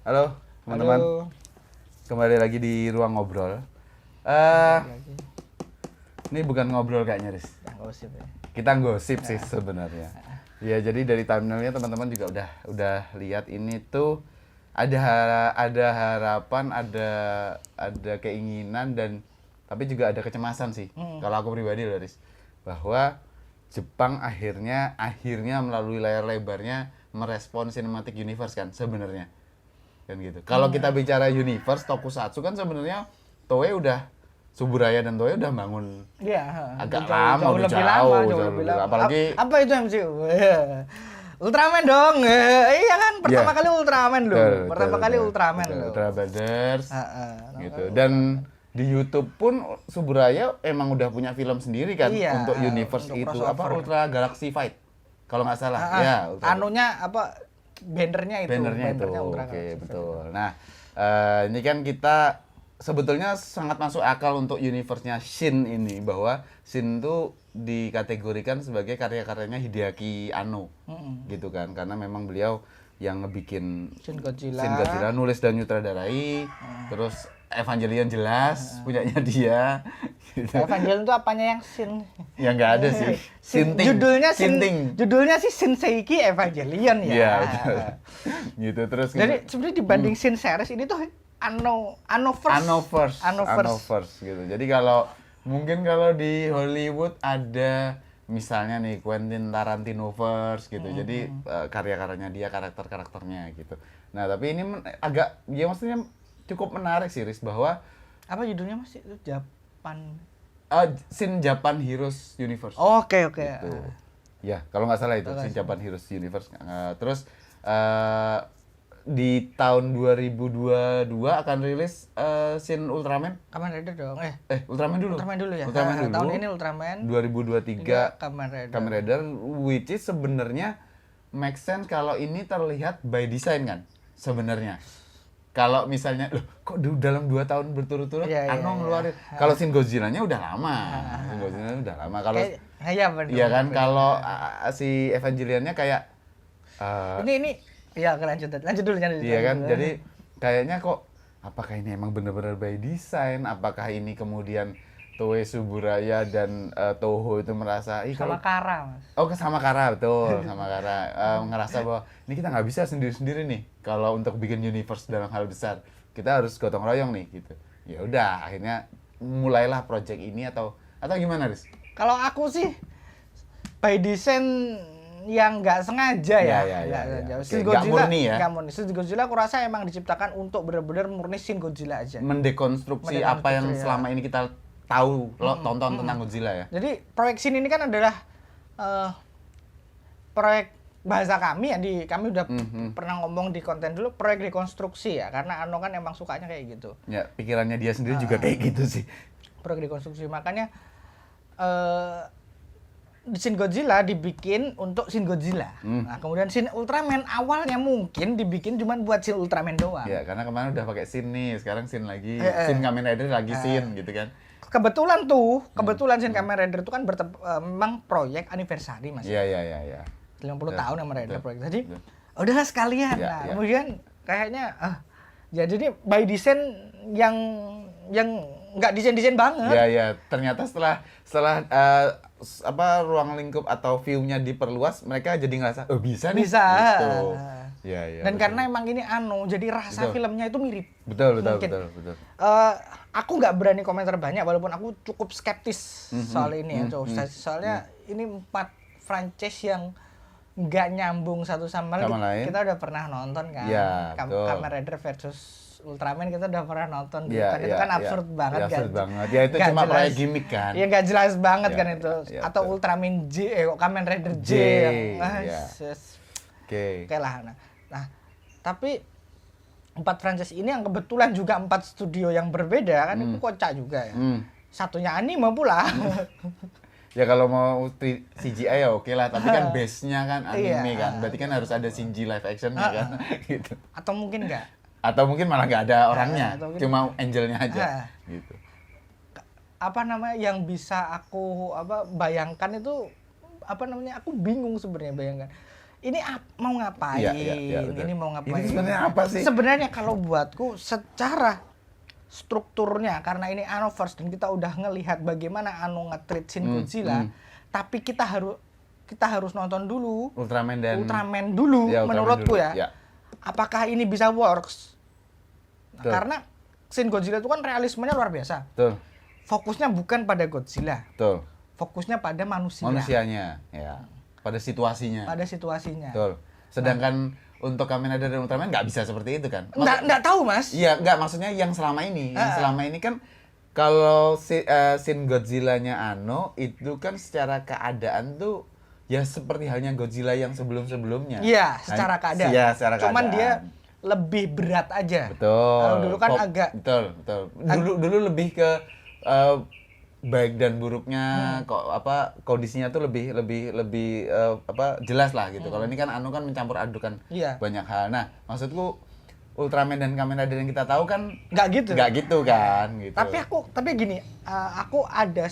Halo teman-teman, Halo. kembali lagi di Ruang Ngobrol. Lagi. Ini bukan ngobrol kayaknya, Riz. Yang gosip ya. Kita gosip sih sebenarnya. Ya jadi dari thumbnailnya teman-teman juga udah lihat ini tuh ada harapan, ada keinginan dan tapi juga ada kecemasan sih. Kalau aku pribadi loh, Riz, bahwa Jepang akhirnya melalui layar lebarnya merespon Cinematic Universe kan sebenarnya. Kan gitu. Kalau kita bicara universe tokusatsu kan sebenarnya Toei udah Suburaya dan Toei udah bangun Iya, agak jauh, lama, jauh udah lebih jauh, lama, jauh jauh lebih lebih lama. lama. Apalagi Apa itu MCU? Ultraman dong. Iya kan, pertama Iya. kali Ultraman loh. Betul, Pertama betul, kali betul. Ultraman Betul, loh. Ultra Brothers Heeh, gitu. Dan di YouTube pun Suburaya emang udah punya film sendiri kan Iya, untuk universe untuk itu crossover. apa Ultra Galaxy Fight. Kalau nggak salah. Heeh, Ya, Ultra anunya apa? Bannernya itu. bannernya itu. Ultra Oke, Galaxy. betul. Nah, ini kan kita sebetulnya sangat masuk akal untuk universe-nya Shin ini bahwa Shin itu dikategorikan sebagai karya-karyanya Hideaki Anno. Gitu kan. Karena memang beliau yang ngebikin Shin Godzilla. Shin Godzilla, nulis dan nyutradarai. Terus Evangelion jelas punyanya dia. Gitu. Evangelion itu apanya yang Shin? Ya nggak ada sih. Sinting. Judulnya Sinting. Judulnya sih Shinseiki Evangelion ya. Iya, betul. Gitu terus Jadi sebenarnya dibanding Shin series ini tuh Anoverse Anoverse gitu. Jadi mungkin kalau di Hollywood ada misalnya nih Quentin Tarantinoverse gitu. Jadi karya-karyanya dia, karakter-karakternya gitu. Nah, tapi ini agak ya maksudnya cukup menarik sih, Riz, bahwa apa judulnya Mas? Itu Japan. Shin Japan Heroes Universe. Oke. Gitu. Ya, kalau nggak salah itu Shin Japan Heroes Universe. Terus di tahun 2022 akan rilis Shin Ultraman. Kamen Rider dong. Ultraman dulu. Ultraman dulu ya. Ultraman dulu. Tahun ini Ultraman. 2023 Kamen Rider. Kamen Rider, which is sebenarnya make sense kalau ini terlihat by design kan sebenarnya. Kalau misalnya, loh kok dalam 2 tahun berturut-turut Ano ngeluarin. Kalau Shin Godzilla-nya udah lama. Shin Godzilla-nya udah lama. Kalau iya kan, kalau si Evangelion-nya kayak ini ya lanjut dulu. Iya kan, jadi kayaknya kok apakah ini emang benar-benar by design? Apakah ini kemudian Toei Suburaya dan Toho itu merasa sama Kara, Mas. Oh, sama Kara, betul, sama Kara ngerasa bahwa ini kita nggak bisa sendiri-sendiri nih kalau untuk bikin universe dalam hal besar. Kita harus gotong royong nih gitu. Ya udah, akhirnya mulailah project ini atau gimana, Riz? Kalau aku sih by design yang nggak sengaja ya. Shin Nggak Godzilla murni ya? Nggak murni. Shin Godzilla aku rasa emang diciptakan untuk benar-benar murni Shin Godzilla aja. Mendekonstruksi apa yang selama ini kita tahu tonton tentang Godzilla ya. Jadi proyek Shin ini kan adalah proyek bahasa kami ya, kami udah pernah ngomong di konten dulu, proyek dekonstruksi ya, karena Ano kan emang sukanya kayak gitu. Ya, pikirannya dia sendiri juga kayak gitu sih. Proyek dekonstruksi, makanya Shin Godzilla dibikin untuk Shin Godzilla. Nah, kemudian Shin Ultraman awalnya mungkin dibikin cuma buat Shin Ultraman doang. Ya, karena kemarin udah pakai Shin nih, sekarang Shin lagi. Shin Kamen Rider lagi Shin gitu kan. Kebetulan Shin Kamen Rider itu kan memang proyek anniversary Mas. Iya. 50 tahun Kamen Rider proyek. Jadi udahlah sekalian. Kemudian kayaknya jadi ini by design yang nggak desain banget. Iya. Ternyata setelah ruang lingkup atau view-nya diperluas, mereka jadi ngerasa bisa nih. Bisa. Gitu. Iya. Dan karena emang ini jadi rasa filmnya itu mirip. Betul. Aku nggak berani komentar banyak walaupun aku cukup skeptis soal ini ya. Soalnya ini 4 franchise yang nggak nyambung satu sama lain. Kita udah pernah nonton kan. Kamen Rider versus Ultraman kita udah pernah nonton dulu kan. Itu kan absurd banget kan. Absurd banget. Ya itu cuma proyek gimmick kan. Iya nggak jelas banget kan itu. Atau Ultraman J, Kamen Rider J. Oke lah. Nah, tapi 4 franchise ini yang kebetulan juga 4 studio yang berbeda kan itu kocak juga ya. Satunya anime pula. Ya kalau mau CGI ya oke lah, tapi kan base-nya kan anime kan. Berarti kan harus ada CG live action-nya kan gitu. Atau mungkin enggak. Atau mungkin malah nggak ada orangnya, cuma angelnya aja gitu. Yang bisa aku bayangkan itu aku bingung sebenarnya bayangkan. ini mau ngapain? Betul. Ini mau ngapain? Ini sebenarnya apa sih? Sebenarnya kalau buatku secara strukturnya karena ini Anoverse dan kita udah ngelihat bagaimana Ano nge-treat Shin Godzilla, tapi kita harus nonton dulu Ultraman dulu ya, menurutku Ultraman dulu. ya. Apakah ini bisa works? Betul. Karena Shin Godzilla itu kan realismenya luar biasa. Betul. Fokusnya bukan pada Godzilla. Betul. Fokusnya pada Manusianya, ya. Pada situasinya. Betul. Sedangkan untuk Kamen Rider dan Ultraman nggak bisa seperti itu kan? Nggak tahu, Mas. Iya, nggak, maksudnya yang selama ini. Yang selama ini kan kalau Shin Godzilla-nya Ano itu kan secara keadaan tuh ya seperti halnya Godzilla yang sebelum-sebelumnya. Iya, secara keadaan. Iya, secara keadaan. Cuman dia lebih berat aja. Betul. Kalau dulu kan agak betul. Dulu lebih ke baik dan buruknya kondisinya tuh lebih jelas lah gitu. Kalau ini kan Ano kan mencampur adukan banyak hal. Nah, maksudku Ultraman dan Kamen Rider yang kita tahu kan nggak gitu kan gitu. Tapi gini, aku ada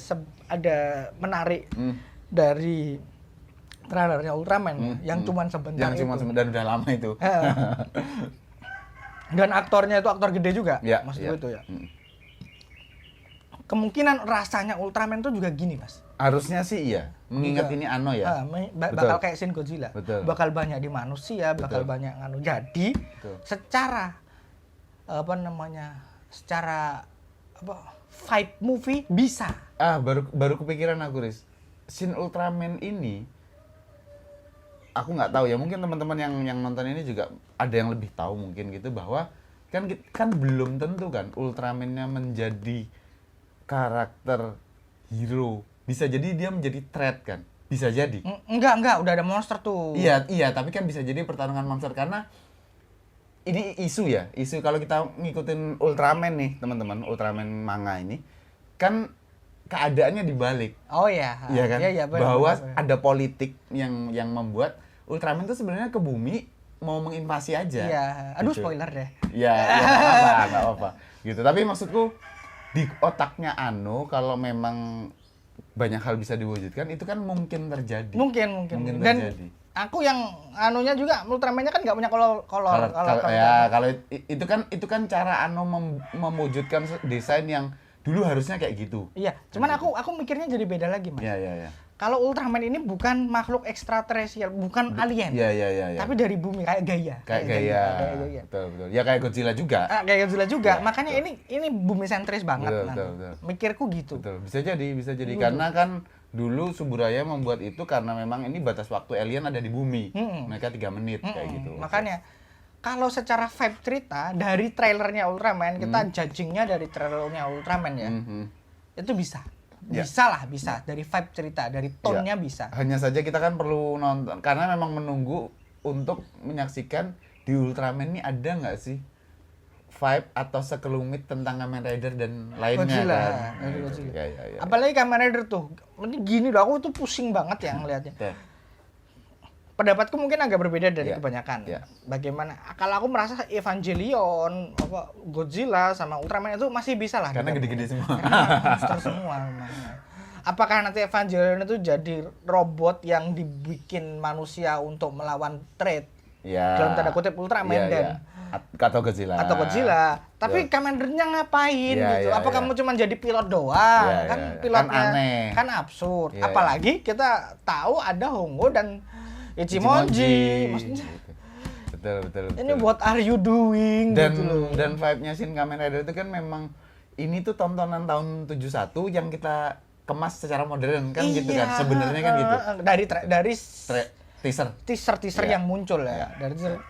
menarik dari trailernya Ultraman yang cuman sebentar dan udah lama itu. Dan aktornya itu aktor gede juga, maksudku itu ya. Kemungkinan rasanya Ultraman itu juga gini, Mas. Harusnya sih iya. Mengingat ini Ano ya. Bakal kayak Shin Godzilla. Betul. Bakal banyak di manusia, bakal banyak Jadi secara secara vibe movie bisa. Baru kepikiran aku, Riz. Shin Ultraman ini aku nggak tahu ya, mungkin teman-teman yang nonton ini juga ada yang lebih tahu mungkin gitu, bahwa kan belum tentu kan Ultraman-nya menjadi karakter hero. Bisa jadi dia menjadi threat kan? Bisa jadi. Enggak, udah ada monster tuh. Iya, tapi kan bisa jadi pertarungan monster karena ini isu ya. Isu kalau kita ngikutin Ultraman nih, teman-teman, Ultraman manga ini kan keadaannya dibalik. Oh iya. Iya kan? Iya, bahwa ada politik yang membuat Ultraman itu sebenarnya ke bumi mau menginvasi aja. Iya. Aduh, gitu. spoiler deh. Iya, enggak apa-apa. Gitu. Tapi maksudku di otaknya Ano kalau memang banyak hal bisa diwujudkan itu kan mungkin terjadi. Mungkin Dan aku yang anunya juga Ultraman-nya kan nggak punya kolor. Kalau itu kan cara Ano mewujudkan desain yang dulu harusnya kayak gitu. Iya, cuman aku mikirnya jadi beda lagi, Mas. Iya. Kalau Ultraman ini bukan makhluk ekstraterestrial, bukan alien. Iya. Tapi dari bumi kayak Gaia. Kayak Gaia. Betul. Ya kayak Godzilla juga. Kayak Godzilla juga. Ya, makanya ini bumi sentris banget. Betul. Mikirku gitu. Betul. Bisa jadi. Karena kan dulu Suburaya membuat itu karena memang ini batas waktu alien ada di bumi. Mereka 3 menit kayak gitu. Makanya kalau secara vibe cerita dari trailernya Ultraman, kita judgingnya dari trailernya Ultraman ya. Itu bisa dari vibe cerita, dari tone-nya bisa. Hanya saja kita kan perlu nonton karena memang menunggu untuk menyaksikan di Ultraman ini ada nggak sih vibe atau sekelumit tentang Kamen Rider dan lainnya Godzilla. kan. Godzilla. Ya. Apalagi Kamen Rider tuh, ini gini loh, aku tuh pusing banget ya ngelihatnya. Pendapatku mungkin agak berbeda dari kebanyakan. Bagaimana? Kalau aku merasa Evangelion, Godzilla sama Ultraman itu masih bisa lah. Karena gede-gede semua. Karena monster semua. Apakah nanti Evangelion itu jadi robot yang dibikin manusia untuk melawan threat? Dalam tanda kutip Ultraman dan atau Godzilla. Tapi Kamen Rider-nya ngapain gitu? Apa kamu cuma jadi pilot doang? Kan pilotnya kan aneh. Kan absurd. Apalagi kita tahu ada Hongo dan Ichimonji. Maksudnya betul. Ini what are you doing dan gitu loh. Dan vibe-nya Shin Kamen Rider itu kan memang ini tuh tontonan tahun 71 yang kita kemas secara modern kan gitu kan. Sebenarnya kan gitu. Dari teaser Iya. yang muncul ya. Dari teaser,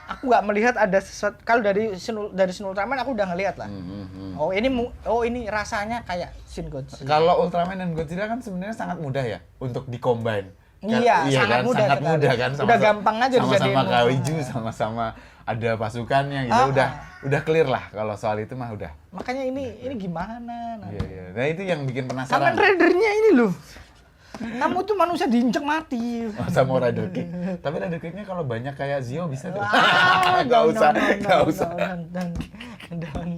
aku nggak melihat ada sesuatu. Kalau dari Shin Ultraman aku udah ngelihat lah. Ini rasanya kayak Shin Godzilla. Kalau Ultraman dan Godzilla kan sebenarnya sangat mudah ya untuk dikombin. Iya, sangat mudah kan. Udah gampang aja dijadiin. Sama-sama kaiju, sama-sama ada pasukannya gitu. Udah clear lah kalau soal itu mah udah. Makanya ini gimana? Iya. Nah itu yang bikin penasaran. Kamen Rider-nya ini loh. Kamu tuh manusia diinjek mati. Sama Rider Kick. Tapi Rider Kick-nya kalau banyak kayak Zio bisa tuh. Nggak usah. Jangan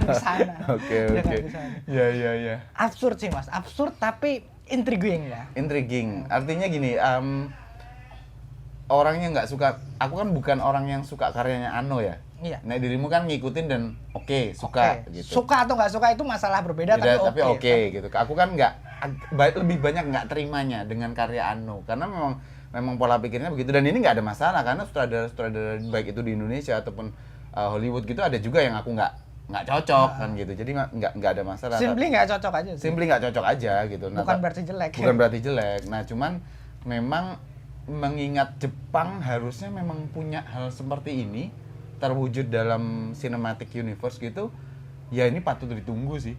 ke sana. Oke. Iya. Absurd sih, Mas. Absurd tapi intriguing ya. Artinya gini, orangnya nggak suka, aku kan bukan orang yang suka karyanya Ano ya. Iya. Nah dirimu kan ngikutin dan suka gitu. Suka atau nggak suka itu masalah berbeda, Tapi oke gitu. Aku kan lebih banyak nggak terimanya dengan karya Ano karena memang pola pikirnya begitu, dan ini nggak ada masalah karena sutradara baik itu di Indonesia ataupun Hollywood gitu ada juga yang aku nggak cocok kan gitu. Jadi nggak ada masalah. Simply nggak cocok aja sih. Simply nggak cocok aja gitu. Nah, bukan berarti jelek. Bukan berarti jelek. Nah cuman memang mengingat Jepang harusnya memang punya hal seperti ini terwujud dalam cinematic universe gitu, ya ini patut ditunggu sih,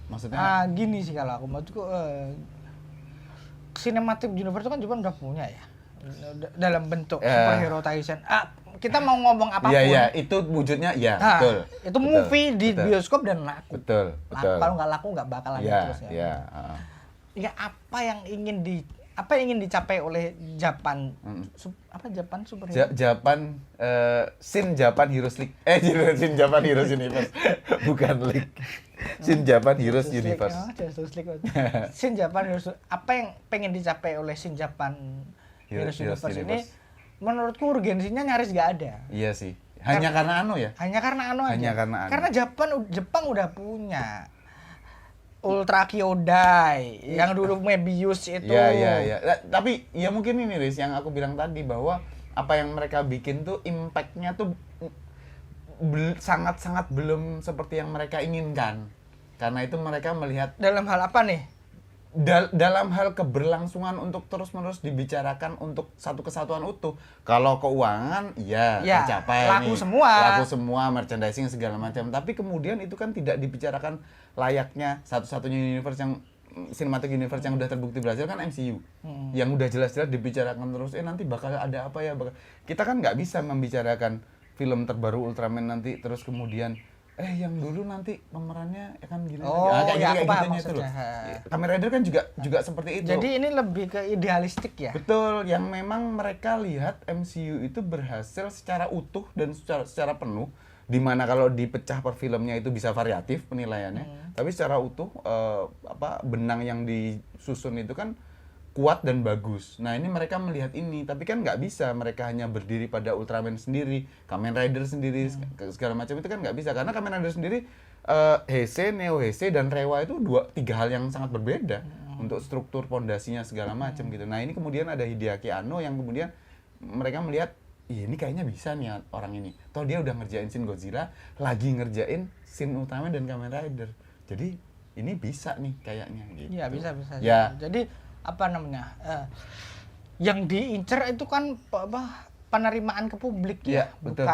maksudnya gini sih kalau aku maksudku cinematic universe itu kan Jepang udah punya ya dalam bentuk superhero Taisen. Kita mau ngomong apapun. Iya, itu wujudnya betul. Itu movie di bioskop dan laku. Betul. Kalau nggak laku nggak bakalan terus ya. Ya apa yang ingin dicapai oleh Japan? Japan superhero? Japan Shin Japan Heroes League. Shin Japan Heroes Universe. Bukan League. Shin Japan Heroes Universe. Shin Japan Heroes. Apa yang pengen dicapai oleh Shin Japan Heroes Universe ini? Menurutku urgensinya nyaris nggak ada. Iya sih. Hanya karena Ano ya? Hanya karena Ano aja. Karena Jepang udah punya Ultra Kyodai yang dulu Mebius itu. Iya. Tapi ya mungkin ini Riz yang aku bilang tadi bahwa apa yang mereka bikin tuh impact-nya tuh sangat-sangat belum seperti yang mereka inginkan. Karena itu mereka melihat dalam hal apa nih? Dalam hal keberlangsungan untuk terus-menerus dibicarakan untuk satu kesatuan utuh. Kalau keuangan tercapai laku nih. Laku semua, merchandising segala macam. Tapi kemudian itu kan tidak dibicarakan layaknya satu-satunya universe yang cinematic universe yang udah terbukti berhasil kan MCU. Yang udah jelas-jelas dibicarakan terus nanti bakal ada apa ya. Kita kan nggak bisa membicarakan film terbaru Ultraman nanti terus kemudian yang dulu nanti pemerannya kan gini kayak gitunya itu loh. Kamen Rider kan juga seperti itu. Jadi ini lebih ke idealistik ya. Betul, yang memang mereka lihat MCU itu berhasil secara utuh dan secara penuh, di mana kalau dipecah per filmnya itu bisa variatif penilaiannya. Tapi secara utuh benang yang disusun itu kan kuat dan bagus. Nah ini mereka melihat ini, tapi kan nggak bisa mereka hanya berdiri pada Ultraman sendiri, Kamen Rider sendiri, segala macam itu kan nggak bisa karena Kamen Rider sendiri Heisei, Neo Heisei dan Reiwa itu 3 hal yang sangat berbeda untuk struktur pondasinya segala macam gitu. Nah ini kemudian ada Hideaki Anno yang kemudian mereka melihat ini kayaknya bisa nih orang ini. Toh dia udah ngerjain Shin Godzilla, lagi ngerjain Shin Ultraman dan Kamen Rider. Jadi ini bisa nih kayaknya gitu. Iya bisa. Ya. Jadi yang diincar itu kan penerimaan ke publik ya, betul.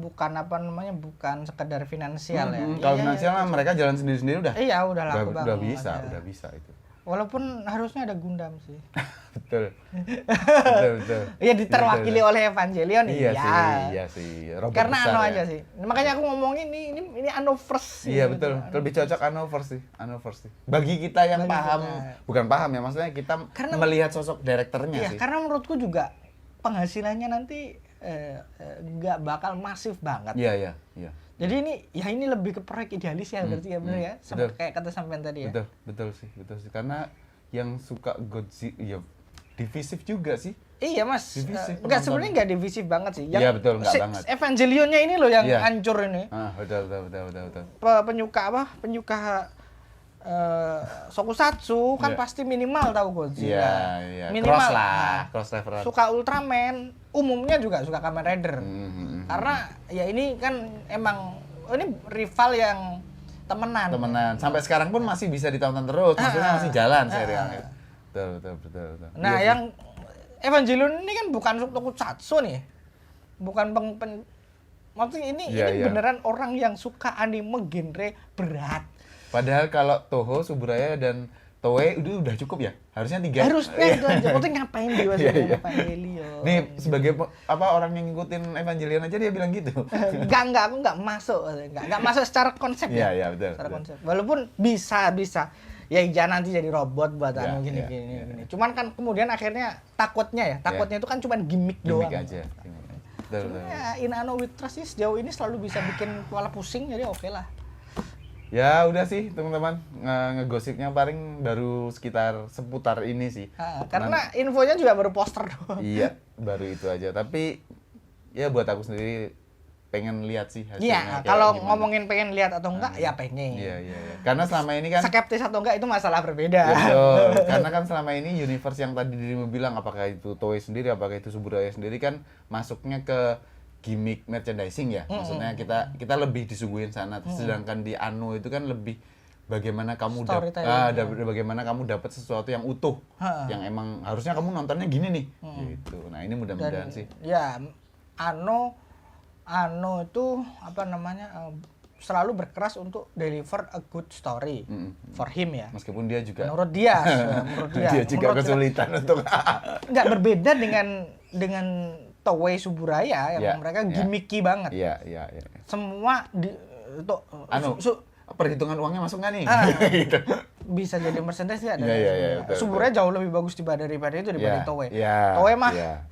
bukan sekedar finansial ya. Kalau finansial mereka jalan sendiri-sendiri udah. Iya, udah laku banget. Udah bisa itu. Walaupun harusnya ada Gundam sih. Betul. Iya diterwakili oleh Evangelion. Iya sih. Robot karena besar, Ano aja sih. Makanya aku ngomongin ini Anoverse. Iya betul. Lebih cocok Anoverse sih. Bagi kita yang bukan paham ya, maksudnya kita melihat sosok direkturnya sih. Karena menurutku juga penghasilannya nanti nggak bakal masif banget. Iya. Jadi ini lebih ke proyek idealis ya berarti ya benar ya. Sama kayak kata sampean tadi ya. Betul sih. Karena yang suka Godzilla ya divisif juga sih. Iya mas. Enggak sebenarnya nggak divisif banget sih. Iya betul nggak banget. Evangelionnya ini loh yang hancur ini. Betul. Penyuka Tokusatsu kan pasti minimal tahu Godzilla. Iya. Minimal cross reference. Suka Ultraman, umumnya juga suka Kamen Rider. Karena ya ini kan emang ini rival yang temenan. Sampai sekarang pun masih bisa ditonton terus, maksudnya masih jalan serialnya. Betul. Nah, yang Evangelion ini kan bukan Tokusatsu nih. Bukan maksudnya ini beneran orang yang suka anime genre berat. Padahal kalau Toho, Suburaya dan Toei udah cukup ya? Harusnya 3. Harusnya itu aja. Maksudnya ngapain dia Evangelion? Nih sebagai orang yang ngikutin Evangelion aja dia bilang gitu. Enggak, aku enggak masuk. Enggak masuk secara konsep ya. Iya, betul. Secara konsep. Walaupun bisa. Ya nanti jadi robot buat gini. Cuman kan kemudian akhirnya takutnya itu kan cuman gimmick doang. Gimmick aja. Betul. In Ano with Trust sih sejauh ini selalu bisa bikin kepala pusing, jadi oke lah. Ya udah sih teman-teman, ngegosipnya paling baru sekitar seputar ini sih. Karena infonya juga baru poster doang. Iya, baru itu aja. Tapi ya buat aku sendiri pengen lihat sih hasilnya. Iya, kayak kalau gimana. ngomongin pengen lihat atau enggak, ya pengen. Iya. Karena selama ini kan Skeptis atau enggak itu masalah berbeda. betul. Karena kan selama ini universe yang tadi dirimu bilang, apakah itu Toei sendiri, apakah itu Suburaya sendiri, kan masuknya ke gimmick merchandising ya. Maksudnya kita lebih disuguhin sana. Sedangkan di Anno itu kan lebih bagaimana kamu bagaimana kamu dapat sesuatu yang utuh, yang emang harusnya kamu nontonnya gini nih. Gitu. Nah, ini mudah-mudahan sih. Ya, Anno itu apa namanya? Selalu berkeras untuk deliver a good story for him ya. Meskipun dia juga menurut dia dia juga kesulitan untuk nggak berbeda dengan Toei Suburaya yang mereka gimmicky banget. Iya. Semua perhitungan uangnya masuk nggak nih? Gitu. Bisa jadi merchandise ya. Iya, Suburaya jauh lebih bagus daripada dibanding Toei. Iya. Toei mah Iya.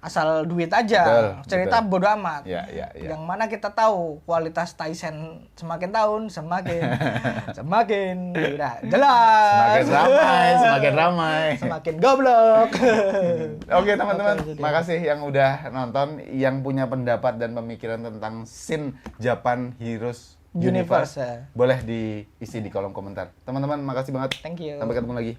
asal duit aja, cerita bodo amat. Iya. Yang mana kita tahu kualitas Tyson semakin tahun semakin tidak jelas. Semakin ramai. Semakin goblok. Oke teman-teman, makasih yang udah nonton, yang punya pendapat dan pemikiran tentang Shin Japan Heroes Universe. Boleh diisi di kolom komentar. Teman-teman, makasih banget. Thank you. Sampai ketemu lagi.